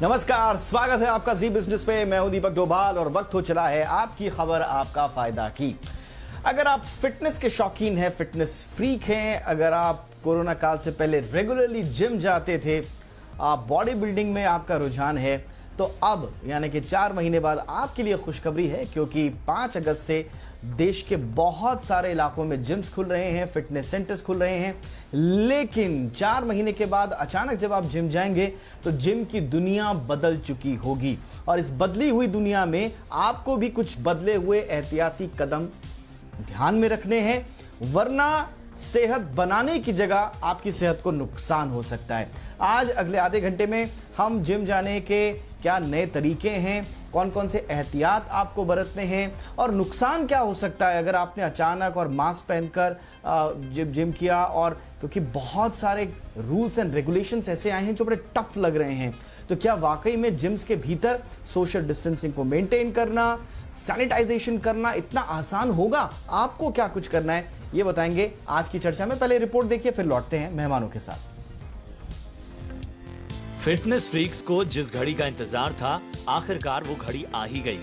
नमस्कार, स्वागत है आपका जी बिजनेस पे। मैं हूं दीपक डोभाल और वक्त हो चला है आपकी खबर आपका फायदा की। अगर आप फिटनेस के शौकीन हैं, फिटनेस फ्रीक हैं, अगर आप कोरोना काल से पहले रेगुलरली जिम जाते थे, आप बॉडी बिल्डिंग में आपका रुझान है, तो अब यानी कि 4 महीने बाद आपके लिए खुशखबरी है, क्योंकि 5 अगस्त से देश के बहुत सारे इलाकों में जिम्स खुल रहे हैं, फिटनेस सेंटर्स खुल रहे हैं। लेकिन 4 महीने के बाद अचानक जब आप जिम जाएंगे तो जिम की दुनिया बदल चुकी होगी, और इस बदली हुई दुनिया में आपको भी कुछ बदले हुए एहतियाती कदम ध्यान में रखने हैं, वरना सेहत बनाने की जगह आपकी सेहत को नुकसान हो सकता है। आज अगले आधे घंटे में हम जिम जाने के क्या नए तरीके हैं, कौन कौन से एहतियात आपको बरतने हैं, और नुकसान क्या हो सकता है अगर आपने अचानक और मास्क पहनकर जिम किया। और क्योंकि बहुत सारे रूल्स एंड रेगुलेशंस ऐसे आए हैं जो बड़े टफ लग रहे हैं, तो क्या वाकई में जिम्स के भीतर सोशल डिस्टेंसिंग को मेंटेन करना, सैनिटाइजेशन करना इतना आसान होगा? आपको क्या कुछ करना है ये बताएंगे आज की चर्चा में। पहले रिपोर्ट देखिए, फिर लौटते हैं मेहमानों के साथ। फिटनेस फ्रीक्स को जिस घड़ी का इंतजार था, आखिरकार वो घड़ी आ ही गई।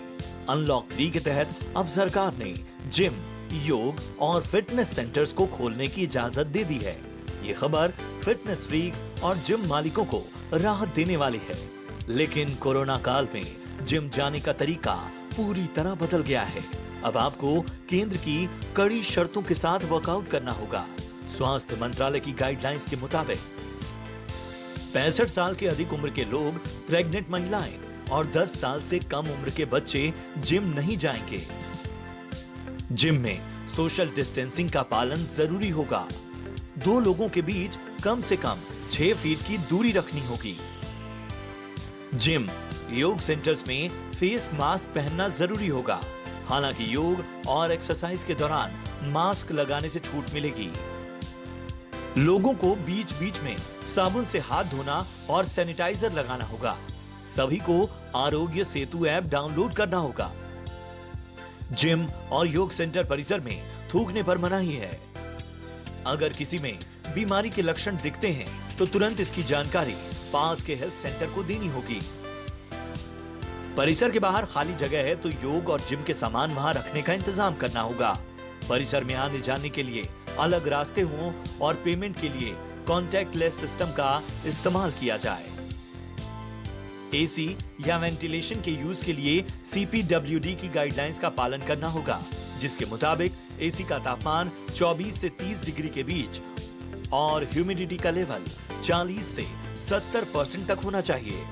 अनलॉक 3 के तहत अब सरकार ने जिम, योग और फिटनेस सेंटर्स को खोलने की इजाजत दे दी है। ये खबर फिटनेस फ्रीक्स और जिम मालिकों को राहत देने वाली है। लेकिन कोरोना काल में जिम जाने का तरीका पूरी तरह बदल गया है। अब आपको केंद्र की कड़ी शर्तों के साथ वर्कआउट करना होगा। स्वास्थ्य मंत्रालय की गाइडलाइंस के मुताबिक 65 साल के अधिक उम्र के लोग, प्रेग्नेंट महिलाएं और 10 साल से कम उम्र के बच्चे जिम नहीं जाएंगे। जिम में सोशल डिस्टेंसिंग का पालन जरूरी होगा। 2 लोगों के बीच कम से कम 6 फीट की दूरी रखनी होगी। जिम, योग सेंटर्स में फेस मास्क पहनना जरूरी होगा। हालांकि योग और एक्सरसाइज के दौरान मास्क लगाने से छूट मिलेगी। लोगों को बीच बीच में साबुन से हाथ धोना और सैनिटाइजर लगाना होगा। सभी को आरोग्य सेतु ऐप डाउनलोड करना होगा। जिम और योग सेंटर परिसर में थूकने पर मनाही है। अगर किसी में बीमारी के लक्षण दिखते हैं तो तुरंत इसकी जानकारी पास के हेल्थ सेंटर को देनी होगी। परिसर के बाहर खाली जगह है तो योग और जिम के सामान वहां रखने का इंतजाम करना होगा। परिसर में आने जाने के लिए अलग रास्ते हों और पेमेंट के लिए कॉन्टैक्टलेस सिस्टम का इस्तेमाल किया जाए। एसी या वेंटिलेशन के यूज के लिए CPWD की गाइडलाइंस का पालन करना होगा, जिसके मुताबिक एसी का तापमान 24 से 30 डिग्री के बीच और ह्यूमिडिटी का लेवल 40 से 70% तक होना चाहिए।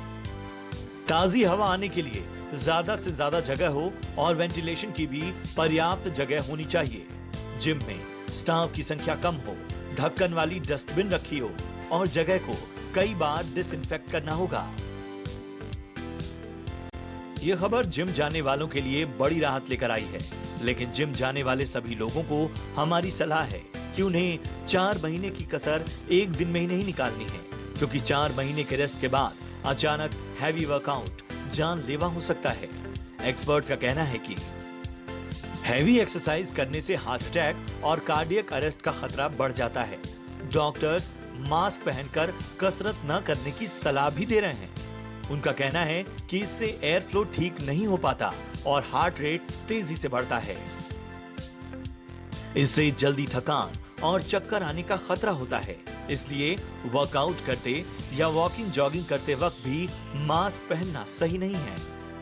ताजी हवा आने के लिए ज्यादा से ज्यादा जगह हो और वेंटिलेशन की भी पर्याप्त जगह होनी चाहिए। जिम में स्टाफ की संख्या कम हो, ढक्कन वाली डस्टबिन रखी हो और जगह को कई बार डिसइंफेक्ट करना होगा। यह खबर जिम जाने वालों के लिए बड़ी राहत लेकर आई है, लेकिन जिम जाने वाले सभी लोगों को हमारी सलाह है कि उन्हें 4 महीने की कसर एक दिन में ही नहीं निकालनी है, क्योंकि 4 महीने के रेस्ट के बाद अचानक हैवी वर्कआउट जानलेवा हो सकता है। एक्सपर्ट्स का कहना है कि हैवी एक्सरसाइज करने से हार्ट अटैक और कार्डियक अरेस्ट का खतरा बढ़ जाता है। डॉक्टर्स मास्क पहनकर कसरत न करने की सलाह भी दे रहे हैं। उनका कहना है कि इससे एयर फ्लो ठीक नहीं हो पाता और हार्ट रेट तेजी से बढ़ता है। इससे जल्दी थकान और चक्कर आने का खतरा होता है। इसलिए वर्कआउट करते या वॉकिंग जॉगिंग करते वक्त भी मास्क पहनना सही नहीं है।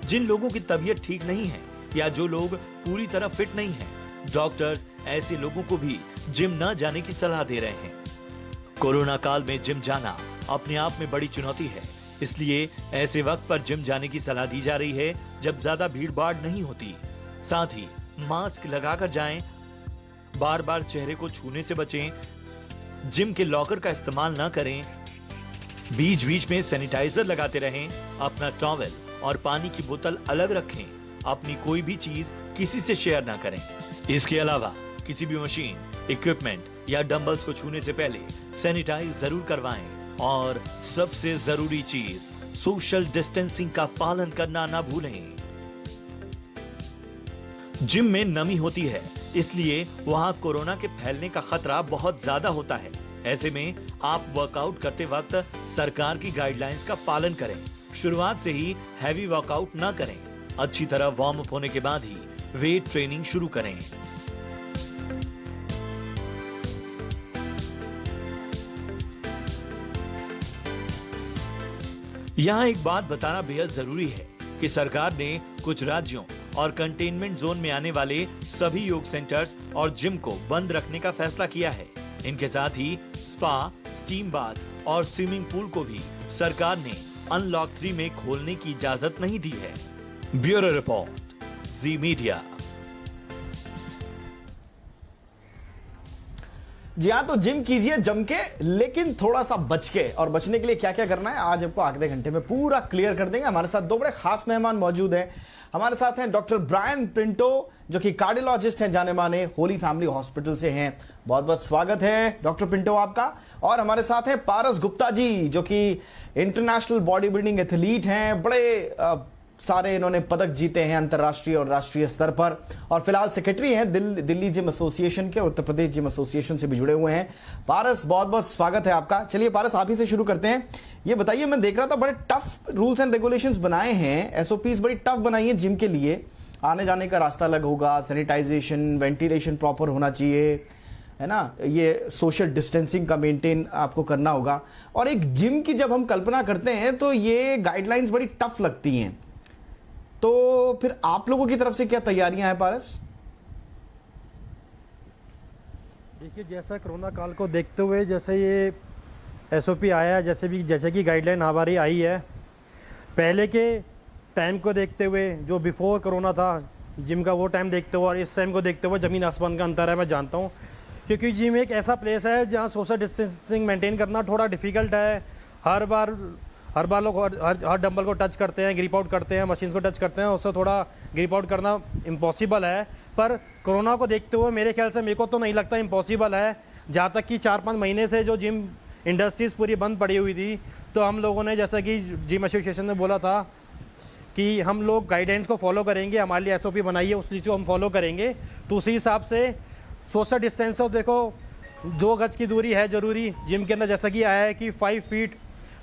जिन लोगों की तबीयत ठीक नहीं है या जो लोग पूरी तरह फिट नहीं हैं, डॉक्टर्स ऐसे लोगों को भी जिम न जाने की सलाह दे रहे हैं। कोरोना काल में जिम जाना अपने आप में बड़ी चुनौती है, इसलिए ऐसे वक्त पर जिम जाने की सलाह दी जा रही है जब ज्यादा भीड़ भाड़ नहीं होती। साथ ही मास्क लगाकर जाएं, बार बार चेहरे को छूने से बचें, जिम के लॉकर का इस्तेमाल न करें, बीच बीच में सैनिटाइजर लगाते रहें, अपना टॉवेल और पानी की बोतल अलग रखें, अपनी कोई भी चीज किसी से शेयर ना करें। इसके अलावा किसी भी मशीन, इक्विपमेंट या डंबल्स को छूने से पहले सैनिटाइज जरूर करवाएं और सबसे जरूरी चीज सोशल डिस्टेंसिंग का पालन करना ना भूलें। जिम में नमी होती है, इसलिए वहां कोरोना के फैलने का खतरा बहुत ज्यादा होता है। ऐसे में आप वर्कआउट करते वक्त सरकार की गाइडलाइंस का पालन करें। शुरुआत से ही हैवी वर्कआउट न करें। अच्छी तरह वार्म अप होने के बाद ही वेट ट्रेनिंग शुरू करें। यहाँ एक बात बताना बेहद जरूरी है कि सरकार ने कुछ राज्यों और कंटेनमेंट जोन में आने वाले सभी योग सेंटर्स और जिम को बंद रखने का फैसला किया है। इनके साथ ही स्पा, स्टीम बाथ और स्विमिंग पूल को भी सरकार ने अनलॉक 3 में खोलने की इजाजत नहीं दी है। ब्यूरो रिपोर्ट, जी मीडिया। जी हाँ, तो जिम कीजिए जम के, लेकिन थोड़ा सा बच के। और बचने के लिए क्या क्या करना है आज आपको आधे घंटे में पूरा क्लियर कर देंगे। हमारे साथ दो बड़े खास मेहमान मौजूद हैं। हमारे साथ हैं डॉक्टर ब्रायन पिंटो, जो कि कार्डियोलॉजिस्ट हैं, जाने माने होली फैमिली हॉस्पिटल से हैं। बहुत बहुत स्वागत है डॉक्टर पिंटो आपका। और हमारे साथ हैं पारस गुप्ता जी, जो कि इंटरनेशनल बॉडी बिल्डिंग एथलीट हैं। बड़े सारे इन्होंने पदक जीते हैं अंतर्राष्ट्रीय और राष्ट्रीय स्तर पर, और फिलहाल सेक्रेटरी हैं दिल्ली जिम एसोसिएशन के, उत्तर प्रदेश जिम एसोसिएशन से भी जुड़े हुए हैं। पारस, बहुत बहुत स्वागत है आपका। चलिए पारस, आप ही से शुरू करते हैं। ये बताइए, मैं देख रहा था बड़े टफ रूल्स एंड रेगुलेशंस बनाए हैं, एसओपीज बड़ी टफ बनाई है जिम के लिए। आने जाने का रास्ता अलग होगा, सैनिटाइजेशन, वेंटिलेशन प्रॉपर होना चाहिए, है ना, ये सोशल डिस्टेंसिंग का मेंटेन आपको करना होगा। और एक जिम की जब हम कल्पना करते हैं तो ये गाइडलाइंस बड़ी टफ लगती हैं। तो फिर आप लोगों की तरफ से क्या तैयारियां हैं पारस? देखिए, जैसा कोरोना काल को देखते हुए जैसे ये एसओपी आया है, जैसे कि गाइडलाइन हमारी आई है, पहले के टाइम को देखते हुए, जो बिफोर कोरोना था जिम का, वो टाइम देखते हुए और इस टाइम को देखते हुए ज़मीन आसमान का अंतर है, मैं जानता हूँ। क्योंकि जिम एक ऐसा प्लेस है जहाँ सोशल डिस्टेंसिंग मेंटेन करना थोड़ा डिफ़िकल्ट है। हर बार लोग हर डंबल को टच करते हैं, ग्रिप आउट करते हैं, मशीन को टच करते हैं, उससे थोड़ा ग्रिप आउट करना इम्पॉसिबल है। पर कोरोना को देखते हुए मेरे ख्याल से, मेरे को तो नहीं लगता इम्पॉसिबल है। जहाँ तक कि 4-5 महीने से जो जिम इंडस्ट्रीज़ पूरी बंद पड़ी हुई थी, तो हम लोगों ने, जैसा कि जिम एसोसिएशन ने बोला था कि हम लोग गाइडेंस को फॉलो करेंगे, हमारे लिए एसओपी बनाई है, उस चीज़ को हम फॉलो करेंगे। तो उसी हिसाब से सोशल डिस्टेंस, तो देखो 2 गज की दूरी है ज़रूरी जिम के अंदर। जैसा कि आया है कि 5 फीट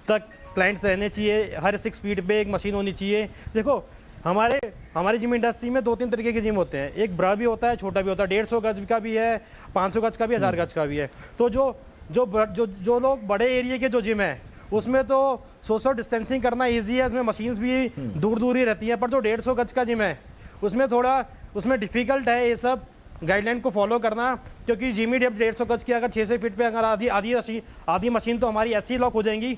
तक क्लाइंट्स रहने चाहिए, हर 6 फीट पे एक मशीन होनी चाहिए। देखो, हमारे जिम इंडस्ट्री में 2-3 तरीके के जिम होते हैं। एक बड़ा भी होता है, छोटा भी होता है, 150 गज का भी है, 500 गज का भी, 1000 गज का भी है। तो जो लोग बड़े एरिया के जो जिम है, उसमें तो सोशल डिस्टेंसिंग करना ईजी है, उसमें मशीन्स भी दूर ही रहती हैं। पर जो 150 गज का जिम है, उसमें डिफ़िकल्ट है ये सब गाइडलाइन को फॉलो करना। क्योंकि जिम ही 150 गज की अगर 6 फीट पे अगर आधी मशीन तो हमारी ऐसी लॉक हो जाएंगी,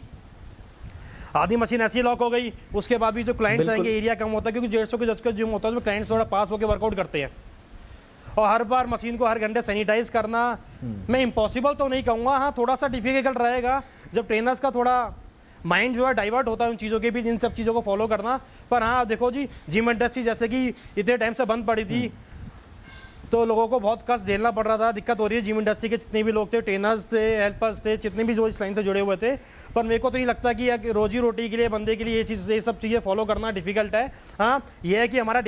आधी मशीन ऐसी लॉक हो गई। उसके बाद भी जो क्लाइंट्स आएंगे, एरिया कम होता है, क्योंकि 150 गज का जिम होता है, उसमें क्लाइंट्स थोड़ा पास होकर वर्कआउट करते हैं। और हर बार मशीन को हर घंटे सैनिटाइज करना, मैं इम्पॉसिबल तो नहीं कहूँगा, हाँ थोड़ा सा डिफिकल्ट रहेगा जब ट्रेनर्स का थोड़ा माइंड जो है डाइवर्ट होता है उन चीज़ों के भी, इन सब चीज़ों को फॉलो करना। पर हाँ देखो जी, जिम इंडस्ट्री जैसे कि इतने टाइम से बंद पड़ी थी, तो लोगों को बहुत कष्ट झेलना पड़ रहा था, दिक्कत हो रही है। जिम इंडस्ट्री के जितने भी लोग थे, ट्रेनर्स थे, हेल्पर्स थे, जितने भी जो इस लाइन से जुड़े हुए थे। पर मेरे को तो नहीं लगता कि रोजी रोटी के लिए, बंदे के लिए ये सब चीज़ें फॉलो करना डिफिकल्ट है। हाँ, ये है कि हमारा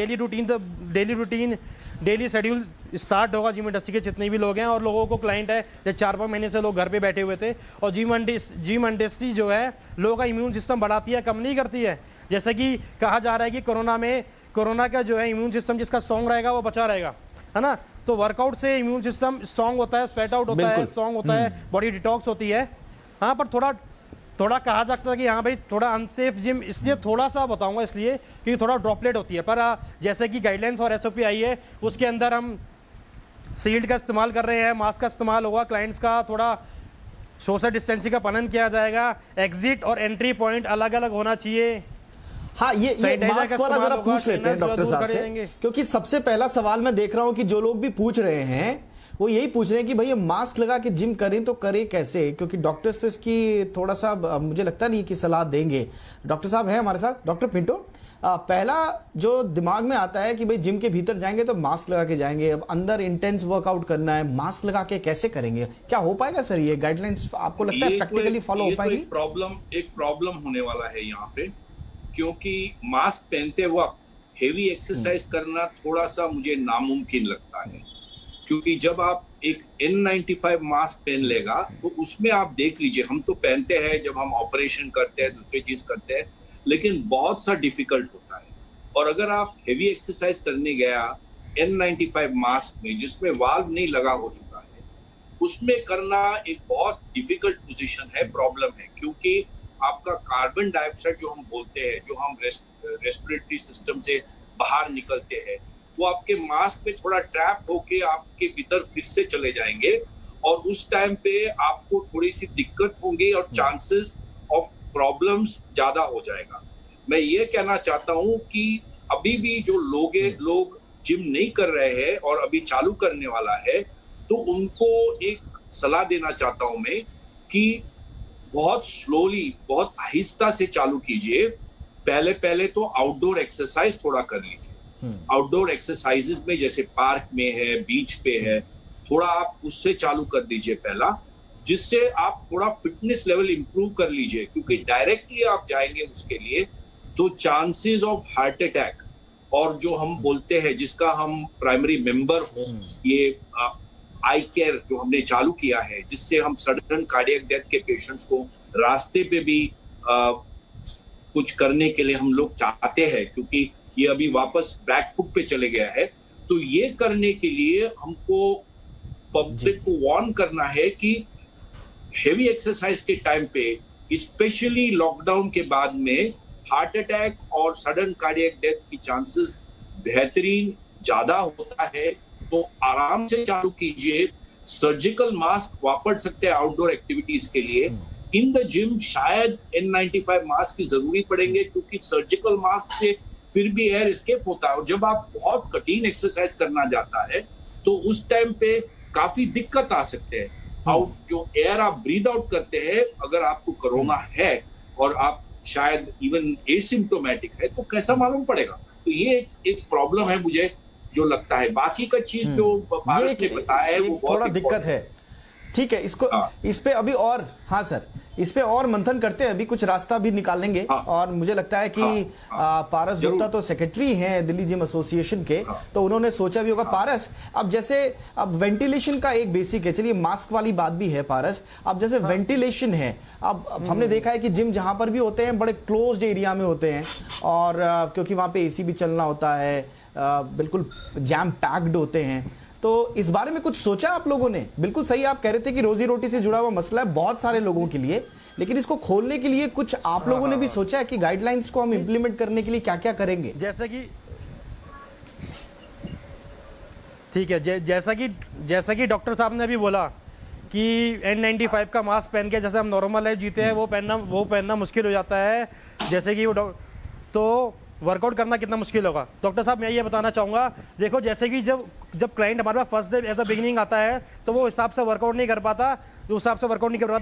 डेली शेड्यूल स्टार्ट होगा जिम इंडस्ट्री के जितने भी लोग हैं। और लोगों को क्लाइंट है, जैसे 4-5 महीने से लोग घर पे बैठे हुए थे। और जिम इंडस्ट्री जो है लोगों का इम्यून सिस्टम बढ़ाती है, कम नहीं करती है। जैसे कि कहा जा रहा है कि कोरोना का जो है इम्यून सिस्टम जिसका स्ट्रॉन्ग रहेगा वो बचा रहेगा, है ना। तो वर्कआउट से इम्यून सिस्टम स्ट्रॉन्ग होता है, स्वेट आउट होता है, स्ट्रॉन्ग होता है, बॉडी डिटॉक्स होती है। हाँ, पर थोड़ा कहा जाता है कि हाँ भाई थोड़ा अनसेफ जिम, इसलिए थोड़ा सा बताऊंगा, इसलिए क्योंकि थोड़ा ड्रॉपलेट होती है। पर जैसे कि गाइडलाइंस और एसओपी आई है, उसके अंदर हम शील्ड का इस्तेमाल कर रहे हैं, मास्क का इस्तेमाल होगा, क्लाइंट्स का थोड़ा सोशल डिस्टेंसिंग का पालन किया जाएगा, एग्जिट और एंट्री पॉइंट अलग अलग होना चाहिए। हाँ, ये मास्क वाला जरा पूछ लेते हैं डॉक्टर साहब से, क्योंकि सबसे पहला सवाल मैं देख रहा हूं कि जो लोग भी पूछ रहे हैं वो यही पूछ रहे हैं कि भाई ये मास्क लगा के जिम करें तो करें कैसे, क्योंकि डॉक्टर्स तो इसकी थोड़ा सा मुझे लगता नहीं कि सलाह देंगे। डॉक्टर साहब हैं हमारे साथ, डॉक्टर पिंटो। पहला जो दिमाग में आता है कि भाई जिम के भीतर जाएंगे तो मास्क लगा के जाएंगे, अब अंदर इंटेंस वर्कआउट करना है, मास्क लगा के कैसे करेंगे? क्या हो पाएगा सर ये गाइडलाइंस आपको लगता है प्रैक्टिकली फॉलो हो पाएगी? एक प्रॉब्लम होने वाला है यहाँ पे, क्योंकि मास्क पहनते वक्त हेवी एक्सरसाइज करना थोड़ा सा मुझे नामुमकिन लगता है। क्योंकि जब आप एक N95 मास्क पहन लेगा तो उसमें आप देख लीजिए, हम तो पहनते हैं जब हम ऑपरेशन करते हैं, दूसरी चीज करते हैं, लेकिन बहुत सा डिफिकल्ट होता है। और अगर आप हेवी एक्सरसाइज करने गया N95 मास्क में, जिसमें वाल्व नहीं लगा हो चुका है, उसमें करना एक बहुत डिफिकल्ट पोजीशन है, प्रॉब्लम है, क्योंकि आपका कार्बन डाइऑक्साइड जो हम बोलते हैं, जो हम रेस्पिरेटरी सिस्टम से बाहर निकलते हैं, वो आपके मास्क में थोड़ा ट्रैप होके आपके भीतर फिर से चले जाएंगे, और उस टाइम पे आपको थोड़ी सी दिक्कत होंगी और चांसेस ऑफ प्रॉब्लम्स ज्यादा हो जाएगा। मैं ये कहना चाहता हूँ कि अभी भी जो लोग जिम नहीं कर रहे हैं और अभी चालू करने वाला है, तो उनको एक सलाह देना चाहता हूं मैं कि बहुत स्लोली, बहुत आहिस्ता से चालू कीजिए। पहले तो आउटडोर एक्सरसाइज थोड़ा कर लीजिए। आउटडोर एक्सरसाइजेस में जैसे पार्क में है, बीच पे है, थोड़ा आप उससे चालू कर दीजिए पहला, जिससे आप थोड़ा फिटनेस लेवल इंप्रूव कर लीजिए, क्योंकि डायरेक्टली आप जाएंगे उसके लिए तो चांसेस ऑफ हार्ट अटैक, और जो हम बोलते हैं, जिसका हम प्राइमरी मेंबर हो, ये आई केयर जो हमने चालू किया है, जिससे हम सडन कार्डियक डेथ के पेशेंट्स को रास्ते पे भी कुछ करने के लिए हम लोग चाहते हैं, क्योंकि ये अभी वापस बैक फुट पे चले गया है। तो ये करने के लिए हमको पब्लिक को वार्न करना है कि हेवी एक्सरसाइज के टाइम पे, स्पेशली लॉकडाउन के बाद में, हार्ट अटैक और सडन कार्डियक डेथ की चांसेस बेहतरीन ज्यादा होता है। तो आराम से चालू कीजिए। सर्जिकल मास्क वापर सकते हैं आउटडोर एक्टिविटीज के लिए। इन द जिम शायद N95 मास्क की जरूरी पड़ेंगे, क्योंकि सर्जिकल मास्क से फिर भी एयर एस्केप होता है, और जब आप बहुत कठिन एक्सरसाइज करना जाता है तो उस टाइम पे काफी दिक्कत आ सकते हैं। जो एयर आप ब्रीद आउट करते हैं, अगर आपको कोरोना है और आप शायद इवन एसिम्प्टोमेटिक है, तो कैसा मालूम पड़ेगा। तो ये एक प्रॉब्लम है मुझे जो लगता है। बाकी का चीज जो पारस ने बताया है वो थोड़ा दिक्कत है। ठीक है, इसको इस पे अभी और, हाँ सर, इस पे और मंथन करते हैं, अभी कुछ रास्ता भी निकालेंगे। और मुझे लगता है कि पारस गुप्ता तो सेक्रेटरी हैं दिल्ली जिम एसोसिएशन के, तो उन्होंने सोचा भी होगा। पारस, अब जैसे अब वेंटिलेशन का एक बेसिक है, चलिए मास्क वाली बात भी है पारस, अब जैसे वेंटिलेशन है, अब हमने देखा है कि जिम जहां पर भी होते हैं बड़े क्लोज्ड एरिया में होते हैं, और क्योंकि वहां पे एसी भी चलना होता है, बिल्कुल जैम पैक्ड होते हैं। तो इस बारे में कुछ सोचा आप लोगों ने? बिल्कुल सही आप कह रहे थे कि रोजी रोटी से जुड़ा हुआ मसला है बहुत सारे लोगों के लिए, लेकिन इसको खोलने के लिए कुछ आप लोगों ने भी सोचा है कि गाइडलाइंस को हम इंप्लीमेंट करने के लिए क्या क्या करेंगे? ठीक है, जैसा कि डॉक्टर साहब ने अभी बोला कि N95 का मास्क पहन के जैसे हम नॉर्मल लाइफ जीते हैं वो पहनना मुश्किल हो जाता है। जैसे कि तो वर्कआउट करना कितना मुश्किल होगा। डॉक्टर साहब मैं ये बताना चाहूँगा, देखो जैसे कि जब क्लाइंट हमारे पास first day as a beginning आता है तो वो हिसाब से वर्कआउट नहीं कर पाता,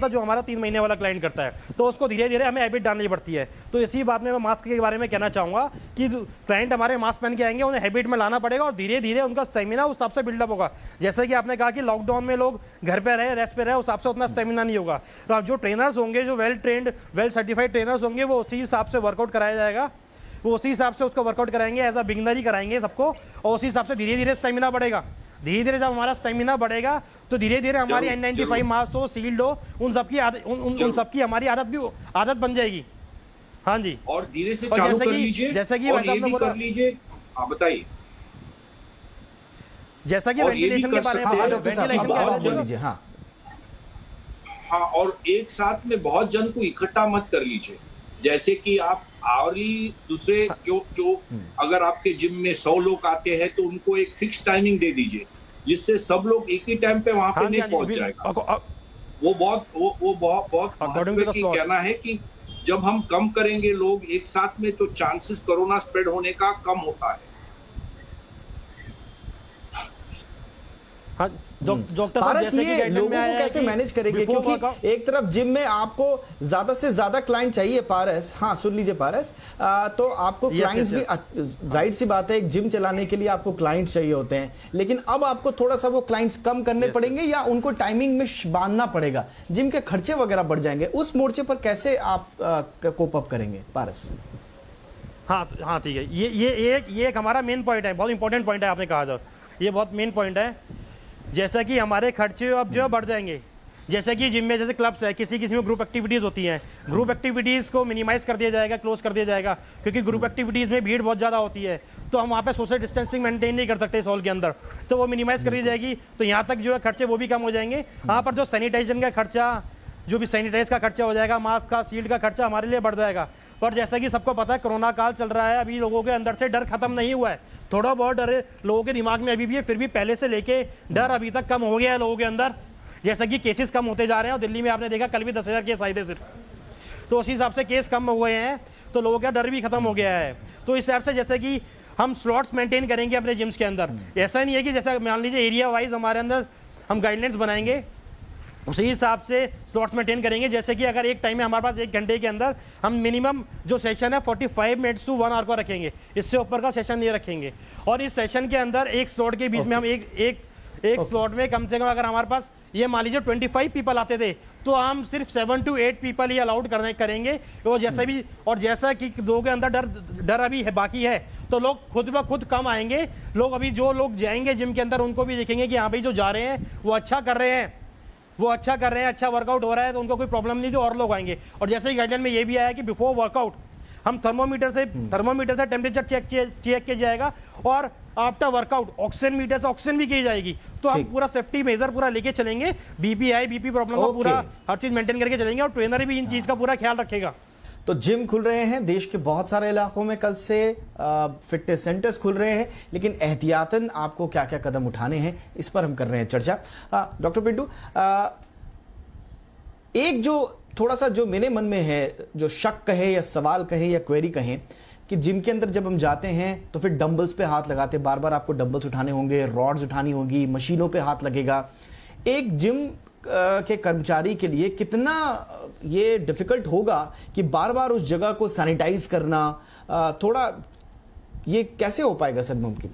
जो हमारा 3 महीने वाला क्लाइंट करता है, तो उसको धीरे धीरे हमें हैबिट डालनी पड़ती है। तो इसी बात में मैं मास्क के बारे में कहना चाहूँगा कि क्लाइंट हमारे मास्क पहन के आएंगे, उन्हें हैबिट में लाना पड़ेगा और धीरे धीरे उनका स्टेमिना उस हिसाब से बिल्डअप होगा। जैसे कि आपने कहा कि लॉकडाउन में लोग घर पे रहे, रेस्ट पे रहे, उस हिसाब से उतना स्टेमिना नहीं होगा। तो जो ट्रेनर्स होंगे, जो well trained, well certified trainers होंगे, वो उसी हिसाब से वर्कआउट कराया जाएगा, वो उसी हिसाब से उसको वर्कआउट कराएंगे, एज अ बिगिनर ही कराएंगे सबको, और उसी हिसाब से धीरे धीरे स्टेमिना बढ़ेगा। धीरे धीरे जब हमारा स्टेमिना बढ़ेगा तो धीरे धीरे हमारी N95 मास्क हो, सील्ड हो, उन सबकी हमारी आदत बन जाएगी। हाँ जी, और धीरे से चालू कर लीजिए, जैसा कि और ये भी कर लीजिए। हाँ बताइए। जैसा कि वेंटिलेशन के बारे में, हाँ, और एक साथ में बहुत जन को इकट्ठा मत कर लीजिए। जैसे कि आप आवरली दूसरे जो अगर आपके जिम में 100 लोग आते हैं तो उनको एक फिक्स टाइमिंग दे दीजिए, जिससे सब लोग एक ही टाइम पे वहां पे नहीं पहुंच जाएगा। वो बहुत महत्व की कहना है कि जब हम कम करेंगे लोग एक साथ में, तो चांसेस कोरोना स्प्रेड होने का कम होता है। डॉक्टर पारस, ये लोगों को कैसे मैनेज करेंगे? क्योंकि एक तरफ जिम में आपको ज्यादा से ज्यादा क्लाइंट चाहिए पारस। हाँ सुन लीजिए पारस, तो आपको क्लाइंट्स भी, जाहिर सी बात है एक जिम चलाने के लिए आपको क्लाइंट्स चाहिए होते हैं, लेकिन अब आपको थोड़ा सा वो क्लाइंट्स कम करने पड़ेंगे या उनको टाइमिंग में बांधना पड़ेगा, जिम के खर्चे वगैरह बढ़ जाएंगे। उस मोर्चे पर कैसे आप कोप अप करेंगे पारस? हाँ ठीक है, ये एक हमारा मेन पॉइंट है, बहुत इंपॉर्टेंट पॉइंट है आपने कहा, जो ये बहुत मेन पॉइंट है। जैसा कि हमारे खर्चे अब जो बढ़ जाएंगे, जैसे कि जिम में जैसे क्लब्स है, किसी किसी में ग्रुप एक्टिविटीज़ होती हैं, ग्रुप एक्टिविटीज़ को मिनिमाइज़ कर दिया जाएगा, क्लोज कर दिया जाएगा, क्योंकि ग्रुप एक्टिविटीज़ में भीड़ बहुत ज़्यादा होती है, तो हम वहाँ पे सोशल डिस्टेंसिंग मेंटेन नहीं कर सकते इस हॉल के अंदर, तो वो मिनिमाइज़ कर दी जाएगी। तो यहाँ तक जो है खर्चे वो भी कम हो जाएंगे। वहाँ पर जो सैनिटाइजेशन का खर्चा, जो भी सैनिटाइज का खर्चा हो जाएगा, मास्क का, शील्ड का खर्चा हमारे लिए बढ़ जाएगा। पर जैसा कि सबको पता है कोरोना काल चल रहा है, अभी लोगों के अंदर से डर खत्म नहीं हुआ है, थोड़ा बहुत डर लोगों के दिमाग में अभी भी है, फिर भी पहले से लेके डर अभी तक कम हो गया है लोगों के अंदर। जैसा कि केसेस कम होते जा रहे हैं, और दिल्ली में आपने देखा कल भी 10,000 केस आए थे सिर्फ, तो उस हिसाब से केस कम हुए हैं, तो लोगों का डर भी खत्म हो गया है। तो इस हिसाब से जैसे कि हम स्लॉट्स मेंटेन करेंगे अपने जिम्स के अंदर, ऐसा नहीं है कि जैसा मान लीजिए एरिया वाइज हमारे अंदर हम गाइडलाइंस बनाएंगे, उसी हिसाब से स्लॉट्स मेंटेन करेंगे। जैसे कि अगर एक टाइम में हमारे पास 1 घंटे के अंदर हम मिनिमम जो सेशन है 45 मिनट्स टू 1 आवर का रखेंगे, इससे ऊपर का सेशन नहीं रखेंगे। और इस सेशन के अंदर एक स्लॉट के बीच में हम एक स्लॉट में कम से कम, अगर हमारे पास ये मान लीजिए 25 पीपल आते थे, तो हम सिर्फ 7 to 8 पीपल ही अलाउड करेंगे। वो जैसे भी, और जैसा कि लोगों के अंदर डर अभी है, बाकी है, तो लोग खुद ब खुद कम आएंगे। लोग अभी जो लोग जाएंगे जिम के अंदर, उनको भी देखेंगे कि हाँ भाई जो जा रहे हैं वो अच्छा कर रहे हैं, अच्छा वर्कआउट हो रहा है, तो उनको कोई प्रॉब्लम नहीं, तो और लोग आएंगे। और जैसे ही गाइडलाइन में ये भी आया है कि बिफोर वर्कआउट हम थर्मोमीटर से टेम्परेचर चेक किया जाएगा, और आफ्टर वर्कआउट ऑक्सीजन मीटर से ऑक्सीजन भी की जाएगी। तो हम पूरा सेफ्टी मेजर पूरा लेके चलेंगे, बीपी प्रॉब्लम का पूरा हर चीज मेंटेन करके चलेंगे, और ट्रेनर भी इन चीज का पूरा ख्याल रखेगा। तो जिम खुल रहे हैं देश के बहुत सारे इलाकों में, कल से फिटनेस सेंटर्स खुल रहे हैं, लेकिन एहतियातन आपको क्या क्या कदम उठाने हैं इस पर हम कर रहे हैं चर्चा। डॉक्टर पिंटू, एक जो थोड़ा सा जो मेरे मन में है, जो शक कहे या सवाल कहे या क्वेरी कहें, कि जिम के अंदर जब हम जाते हैं तो फिर डंबल्स पे हाथ लगाते, बार बार आपको डंबल्स उठाने होंगे, रॉड्स उठानी होगी, मशीनों पे हाथ लगेगा। एक जिम के कर्मचारी के लिए कितना ये डिफिकल्ट होगा कि बार बार उस जगह को सैनिटाइज करना, थोड़ा ये कैसे हो पाएगा सर मुमकिन?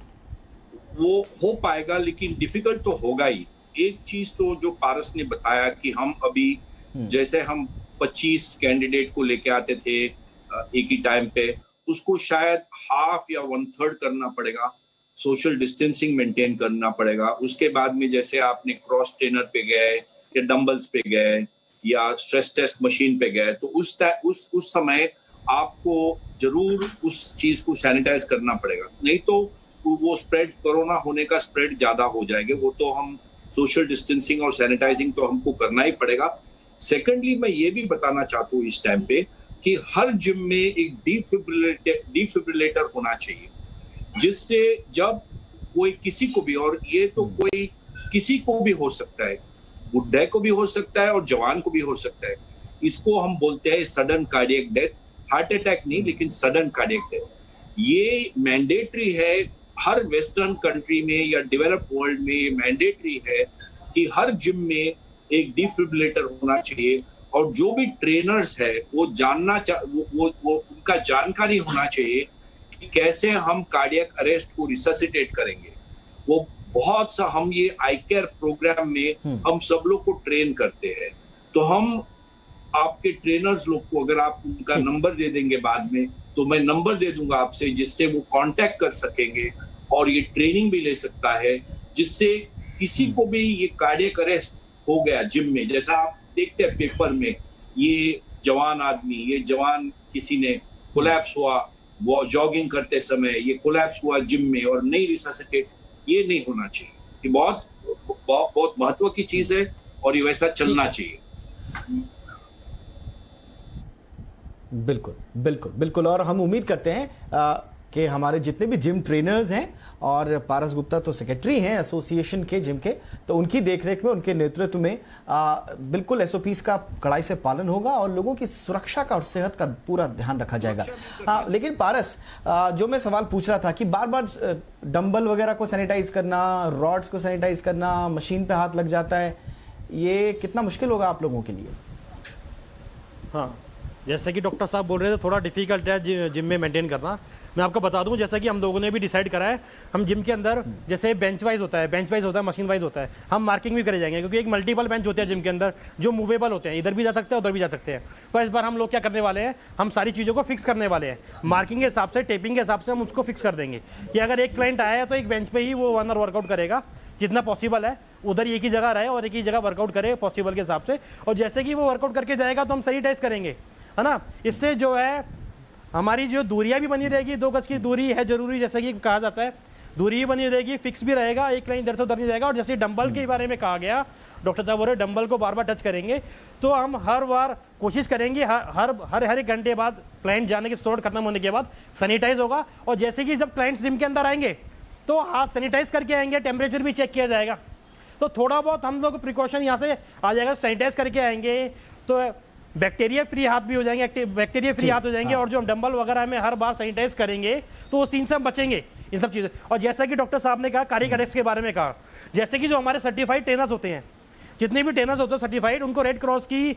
वो हो पाएगा, लेकिन डिफिकल्ट तो होगा ही। एक चीज तो जो पारस ने बताया कि हम अभी जैसे हम 25 कैंडिडेट को लेके आते थे एक ही टाइम पे, उसको शायद हाफ या 1/3 करना पड़ेगा, सोशल डिस्टेंसिंग मेंटेन करना पड़ेगा। उसके बाद में जैसे आपने क्रॉस ट्रेनर पे गए या डंबल्स पे गए या स्ट्रेस टेस्ट मशीन पे गए, तो उस समय आपको जरूर उस चीज को सैनिटाइज करना पड़ेगा, नहीं तो वो स्प्रेड, कोरोना होने का स्प्रेड ज्यादा हो जाएगा। वो तो हम सोशल डिस्टेंसिंग और सैनिटाइजिंग तो हमको करना ही पड़ेगा। सेकेंडली, मैं ये भी बताना चाहता हूँ इस टाइम पे कि हर जिम में एक डिफिब्रिलेटर होना चाहिए, जिससे जब कोई किसी को भी, और ये तो कोई किसी को भी हो सकता है, बुढ़े को भी हो सकता है और जवान को भी हो सकता है, इसको हम बोलते हैं sudden cardiac death. Heart attack नहीं, लेकिन सडन कार्डियक डेथ। ये मैंडेटरी है हर वेस्टर्न कंट्री में या डेवलप्ड वर्ल्ड में, मैंडेटरी है कि हर जिम में एक डिफिब्रिलेटर होना चाहिए। और जो भी ट्रेनर्स है वो उनका जानकारी होना चाहिए कि कैसे हम कार्डियक अरेस्ट को रिससिटेट करेंगे। वो बहुत सा, हम ये आई केयर प्रोग्राम में हम सब लोग को ट्रेन करते हैं। तो हम आपके ट्रेनर्स लोग को, अगर आप उनका नंबर दे देंगे बाद में, तो मैं नंबर दे दूंगा आपसे, जिससे वो कांटेक्ट कर सकेंगे और ये ट्रेनिंग भी ले सकता है, जिससे किसी को भी ये कार्डियक अरेस्ट हो गया जिम में, जैसा आप देखते हैं पेपर में, ये जवान किसी ने कोलैप्स हुआ वो जॉगिंग करते समय, ये कोलैप्स हुआ जिम में और नहीं रिससिटेट, ये नहीं होना चाहिए। ये बहुत महत्व की चीज है और ये वैसा चलना चाहिए। बिल्कुल बिल्कुल बिल्कुल। और हम उम्मीद करते हैं कि हमारे जितने भी जिम ट्रेनर्स हैं, और पारस गुप्ता तो सेक्रेटरी हैं एसोसिएशन के जिम के, तो उनकी देखरेख में, उनके नेतृत्व में बिल्कुल एसओपीज का कड़ाई से पालन होगा और लोगों की सुरक्षा का और सेहत का पूरा ध्यान रखा जाएगा। लेकिन पारस, जो मैं सवाल पूछ रहा था कि बार बार डंबल वगैरह को सैनिटाइज करना, रॉड्स को सैनिटाइज करना, मशीन पे हाथ लग जाता है, ये कितना मुश्किल होगा आप लोगों के लिए? हाँ, जैसा कि डॉक्टर साहब बोल रहे थे, थोड़ा डिफिकल्ट है जिम में मेंटेन करना। मैं आपको बता दूं, जैसा कि हम लोगों ने भी डिसाइड करा है, हम जिम के अंदर जैसे बेंच वाइज होता है, मशीन वाइज होता है, हम मार्किंग भी करे जाएंगे, क्योंकि एक मल्टीपल बेंच होते हैं जिम के अंदर जो मूवेबल होते हैं, इधर भी जा सकते हैं उधर भी जा सकते हैं। पर इस बार हम लोग क्या करने वाले हैं, हम सारी चीज़ों को फिक्स करने वाले हैं, मार्किंग के हिसाब से, टेपिंग के हिसाब से हम उसको फिक्स कर देंगे कि अगर एक क्लाइंट आया है तो एक बेंच पे ही वो 1 आवर वर्कआउट करेगा, जितना पॉसिबल है उधर एक ही जगह रहे और एक ही जगह वर्कआउट करे पॉसिबल के हिसाब से। और जैसे कि वो वर्कआउट करके जाएगा तो हम सैनिटाइज करेंगे, है ना। इससे जो है हमारी जो दूरियां भी बनी रहेगी, 2 गज की दूरी है जरूरी, जैसे कि कहा जाता है, दूरी भी बनी रहेगी, फिक्स भी रहेगा, एक लाइन इधर से उधर नहीं जाएगा। और जैसे डंबल के बारे में कहा गया, डॉक्टर साहब बोल रहे डंबल को बार बार टच करेंगे, तो हम हर बार कोशिश करेंगे हर एक घंटे बाद क्लाइंट जाने के स्लॉट खत्म होने के बाद सैनिटाइज होगा। और जैसे कि जब क्लाइंट्स जिम के अंदर आएंगे तो हाथ सैनिटाइज करके आएंगे, टेम्परेचर भी चेक किया जाएगा। तो थोड़ा बहुत हम लोग प्रिकॉशन यहाँ से आ जाएगा, सैनिटाइज करके आएंगे तो बैक्टीरिया फ्री हाथ भी हो जाएंगे, बैक्टीरिया फ्री हाथ हो जाएंगे। और जो हम डंबल वगैरह में हर बार सैनिटाइज करेंगे तो उस चीज से हम बचेंगे, इन सब चीज़ें। और जैसा कि डॉक्टर साहब ने कहा कार्डियक अरेस्ट के बारे में कहा, जैसे कि जो हमारे सर्टिफाइड ट्रेनर्स होते हैं, जितने भी ट्रेनर्स होते हैं सर्टिफाइड, उनको रेड क्रॉस की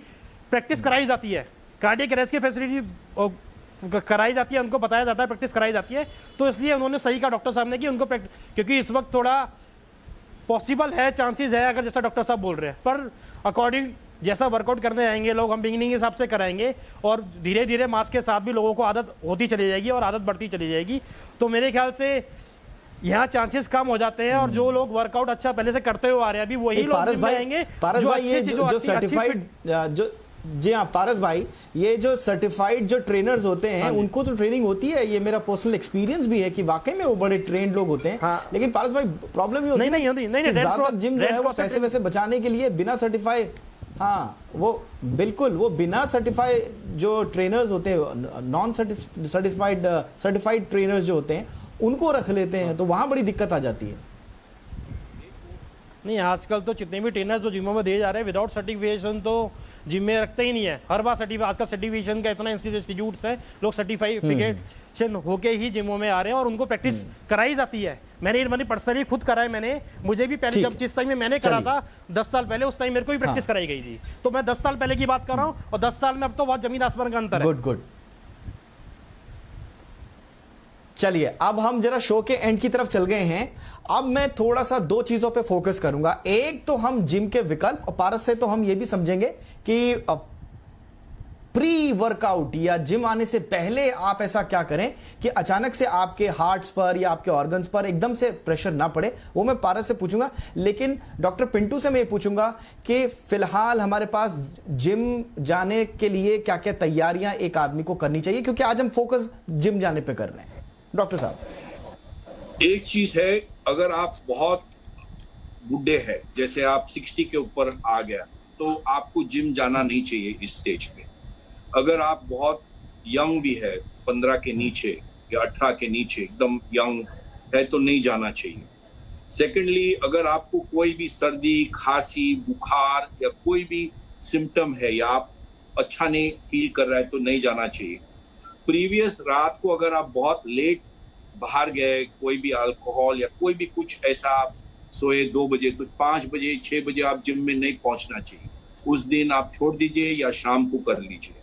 प्रैक्टिस कराई जाती है, कार्डियक अरेस्ट की फैसिलिटी कराई जाती है, उनको बताया जाता है, प्रैक्टिस कराई जाती है। तो इसलिए उन्होंने सही कहा डॉक्टर साहब ने कि उनको, क्योंकि इस वक्त थोड़ा पॉसिबल है, चांसेस है, अगर जैसा डॉक्टर साहब बोल रहे हैं, पर अकॉर्डिंग जैसा वर्कआउट करने आएंगे लोग, हम बिगिनिंग के हिसाब से कराएंगे और धीरे धीरे मास्क के साथ भी लोगों को आदत होती चली जाएगी और आदत बढ़ती चली जाएगी। तो मेरे ख्याल से यहाँ चांसेस कम हो जाते हैं। और जो लोग वर्कआउट अच्छा पहले से करते हुए आ रहे हैं, अभी वही लोग जिम में आएंगे जो सर्टिफाइड जो जी हाँ पारस भाई, ये जो सर्टिफाइड जो ट्रेनर्स होते हैं उनको तो ट्रेनिंग होती है, ये मेरा पर्सनल एक्सपीरियंस भी है कि वाकई में वो बड़े ट्रेंड लोग होते हैं। लेकिन पारस भाई प्रॉब्लम ये होती है ज्यादातर जिम जो है वो पैसे वैसे बचाने के लिए बिना सर्टिफाइड, हाँ वो बिल्कुल वो बिना सर्टिफाइड जो ट्रेनर्स होते हैं, नॉन सर्टिफाइड सर्टिफाइड ट्रेनर्स जो होते हैं उनको रख लेते हैं, तो वहां बड़ी दिक्कत आ जाती है। नहीं, आजकल तो जितने भी ट्रेनर्स जो जिमों में दिए जा रहे हैं विदाउट सर्टिफिकेशन तो जिम में रखते ही नहीं है। हर बार आजकल सर्टिफिकेशन का इतना इंस्टीट्यूट्स है, लोग सर्टिफिकेशन होके ही जिमों में आ रहे हैं और उनको प्रैक्टिस कराई जाती है। मैंने पर्सनली खुद कराया, मुझे भी पहले जब जिस टाइम में मैंने करा था 10 साल पहले, उस टाइम मेरे को भी प्रैक्टिस कराई गई थी। तो मैं 10 साल पहले की बात कर रहा हूँ और 10 साल में अब तो बहुत जमीन आसमान का अंतर है। गुड। चलिए अब हम जरा शो के एंड की तरफ चल गए हैं। अब मैं थोड़ा सा 2 चीजों पे फोकस करूंगा। एक तो हम जिम के विकल्प, और पारस से तो हम ये भी समझेंगे कि प्री वर्कआउट या जिम आने से पहले आप ऐसा क्या करें कि अचानक से आपके हार्ट्स पर या आपके ऑर्गन्स पर एकदम से प्रेशर ना पड़े, वो मैं पारस से पूछूंगा। लेकिन डॉक्टर पिंटू से मैं ये पूछूंगा कि फिलहाल हमारे पास जिम जाने के लिए क्या क्या तैयारियां एक आदमी को करनी चाहिए, क्योंकि आज हम फोकस जिम जाने पे कर रहे हैं। डॉक्टर साहब, एक चीज है, अगर आप बहुत बुढ़े हैं, जैसे आप 60 के ऊपर आ गया, तो आपको जिम जाना नहीं चाहिए इस स्टेज पे। अगर आप बहुत यंग भी है, 15 के नीचे या 18 के नीचे एकदम यंग है, तो नहीं जाना चाहिए। सेकेंडली, अगर आपको कोई भी सर्दी, खांसी, बुखार या कोई भी सिम्टम है या आप अच्छा नहीं फील कर रहा है, तो नहीं जाना चाहिए। प्रीवियस रात को अगर आप बहुत लेट बाहर गए, कोई भी अल्कोहल या कोई भी कुछ ऐसा, आप सोए 2 बजे, तो 5 बजे 6 बजे आप जिम में नहीं पहुंचना चाहिए। उस दिन आप छोड़ दीजिए या शाम को कर लीजिए।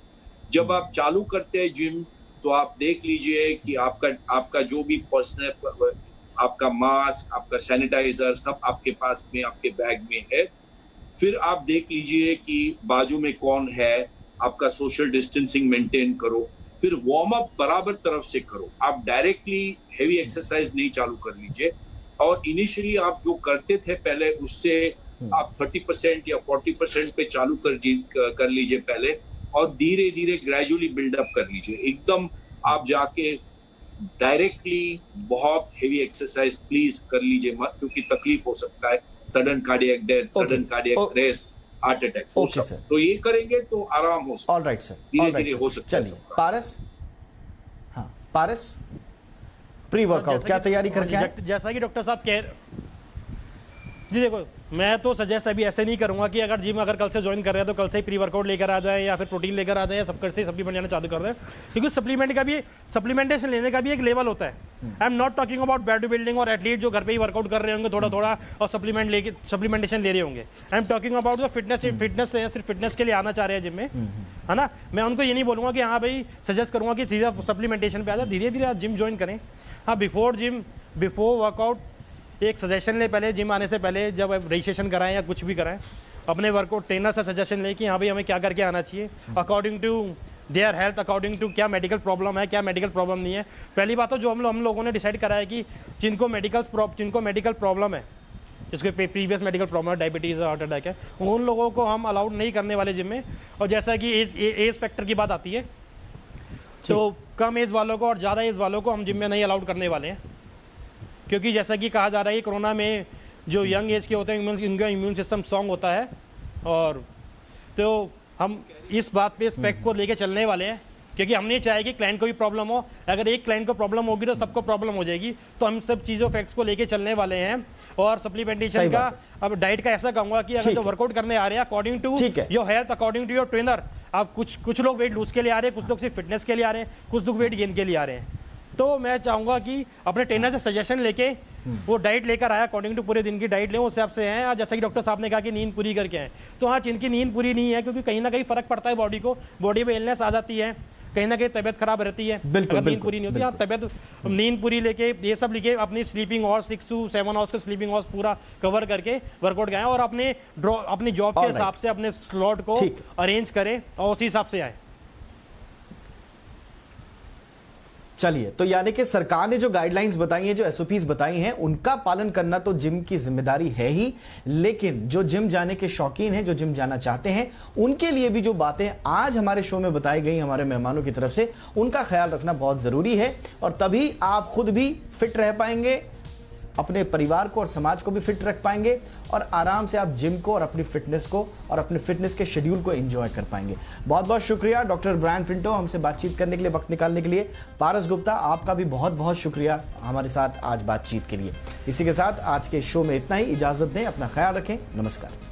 जब आप चालू करते हैं जिम, तो आप देख लीजिए कि आपका जो भी पर्सनल, आपका मास्क, आपका सैनिटाइजर सब आपके पास में, आपके बैग में है। फिर आप देख लीजिए कि बाजू में कौन है, आपका सोशल डिस्टेंसिंग मेंटेन करो। फिर वार्म अप बराबर तरफ से करो। आप डायरेक्टली हेवी एक्सरसाइज नहीं चालू कर लीजिए। और इनिशियली आप जो करते थे पहले, उससे आप 30% या 40% पे चालू कर लीजिए पहले, और धीरे धीरे ग्रेजुअली बिल्डअप कर लीजिए। एकदम आप जाके डायरेक्टली बहुत हेवी एक्सरसाइज प्लीज कर लीजिए मत, क्योंकि तकलीफ हो सकता है, sudden cardiac death, sudden cardiac arrest, heart attack हो सकता है। तो ये करेंगे तो आराम हो सकता है। ऑलराइट सर, धीरे धीरे हो सकता है। पारस, हाँ पारस, प्री वर्कआउट क्या तैयारी करके आए? जैसा कि डॉक्टर साहब कह, जी देखो, मैं तो सजेस्ट अभी ऐसे नहीं करूंगा कि अगर जिम अगर कल से ज्वाइन कर रहे हैं तो कल से ही प्री वर्कआउट लेकर आ जाए या फिर प्रोटीन लेकर आ जाए या सब करते सप्लीमेंट लेना चालू कर रहे हैं, क्योंकि सप्लीमेंटेशन लेने का भी एक लेवल होता है। I am not talking about body building और एथलीट जो घर पे ही वर्कआउट कर रहे होंगे थोड़ा थोड़ा और सप्लीमेंटेशन ले रहे होंगे। आई एम टॉकिंग अबाउट जो फिटनेस से सिर्फ फिटनेस के लिए आना चाह रहे हैं जिम में, है ना। मैं उनको ये नहीं बोलूंगा कि हाँ भाई सजेस्ट करूंगा कि सीधा सप्लीमेंटेशन पे आ जाए, धीरे धीरे आप जिम ज्वाइन करें। हाँ, बिफोर वर्कआउट एक सजेशन ले, पहले जिम आने से पहले जब रजिस्ट्रेशन कराएं या कुछ भी कराएं, अपने वर्कआउट ट्रेनर से सजेशन ले कि हाँ भाई हमें क्या करके आना चाहिए according to their health, according to क्या मेडिकल प्रॉब्लम है, क्या मेडिकल प्रॉब्लम नहीं है। पहली बात तो जो हम लोगों ने डिसाइड करा है कि जिनको मेडिकल प्रॉब्लम है जिसको previous medical problem, diabetes, heart attack है, उन लोगों को हम अलाउड नहीं करने वाले जिम में। और जैसा कि एज फैक्टर की बात आती है, तो कम एज वालों को और ज़्यादा एज वालों को हम जिम में नहीं अलाउड करने वाले हैं, क्योंकि जैसा कि कहा जा रहा है कि कोरोना में जो यंग एज के होते हैं उनका इम्यून सिस्टम स्ट्रॉन्ग होता है, और तो हम इस बात पे इस फैक्ट को लेके चलने वाले हैं, क्योंकि हम नहीं चाहे कि क्लाइंट को भी प्रॉब्लम हो। अगर एक क्लाइंट को प्रॉब्लम होगी तो सबको प्रॉब्लम हो जाएगी, तो हम सब चीज़ों फैक्ट्स को लेके चलने वाले हैं। और सप्लीमेंटेशन का, अब डाइट का ऐसा कहूँगा कि अगर जो वर्कआउट करने आ रहे हैं according to your health, according to your trainer, आप कुछ लोग वेट लूज के लिए आ रहे हैं, कुछ लोग सिर्फ फिटनेस के लिए आ रहे हैं, कुछ लोग वेट गेन के लिए आ रहे हैं। तो मैं चाहूँगा कि अपने ट्रेनर से सजेशन लेके वो डाइट लेकर आया, अकॉर्डिंग टू पूरे दिन की डाइट लें, उस हिसाब से हैं। जैसा कि डॉक्टर साहब ने कहा कि नींद पूरी करके आए, तो हाँ, जिनकी नींद पूरी नहीं है, क्योंकि कहीं ना कहीं फर्क पड़ता है बॉडी को, बॉडी में इलनेस आ जाती है, कहीं ना कहीं तबीयत खराब रहती है अगर नींद पूरी नहीं होती। आप तबीयत नींद पूरी लेके ये सब लेके अपनी स्लीपिंग आवर्स 6 to 7 आवर्स का स्लीपिंग आवर्स पूरा कवर करके वर्कआउट गए और अपनी जॉब के हिसाब से अपने स्लॉट को अरेंज करें और उसी हिसाब से आए। चलिए, तो यानी कि सरकार ने जो गाइडलाइंस बताई हैं, जो एसओपीज बताई हैं, उनका पालन करना तो जिम की जिम्मेदारी है ही, लेकिन जो जिम जाने के शौकीन हैं, जो जिम जाना चाहते हैं, उनके लिए भी जो बातें आज हमारे शो में बताई गई हमारे मेहमानों की तरफ से, उनका ख्याल रखना बहुत जरूरी है। और तभी आप खुद भी फिट रह पाएंगे, अपने परिवार को और समाज को भी फिट रख पाएंगे, और आराम से आप जिम को और अपनी फिटनेस को और अपने फिटनेस के शेड्यूल को एंजॉय कर पाएंगे। बहुत बहुत शुक्रिया डॉक्टर ब्रायन पिंटो, हमसे बातचीत करने के लिए, वक्त निकालने के लिए। पारस गुप्ता, आपका भी बहुत बहुत शुक्रिया हमारे साथ आज बातचीत के लिए। इसी के साथ आज के शो में इतना ही, इजाजत दें, अपना ख्याल रखें, नमस्कार।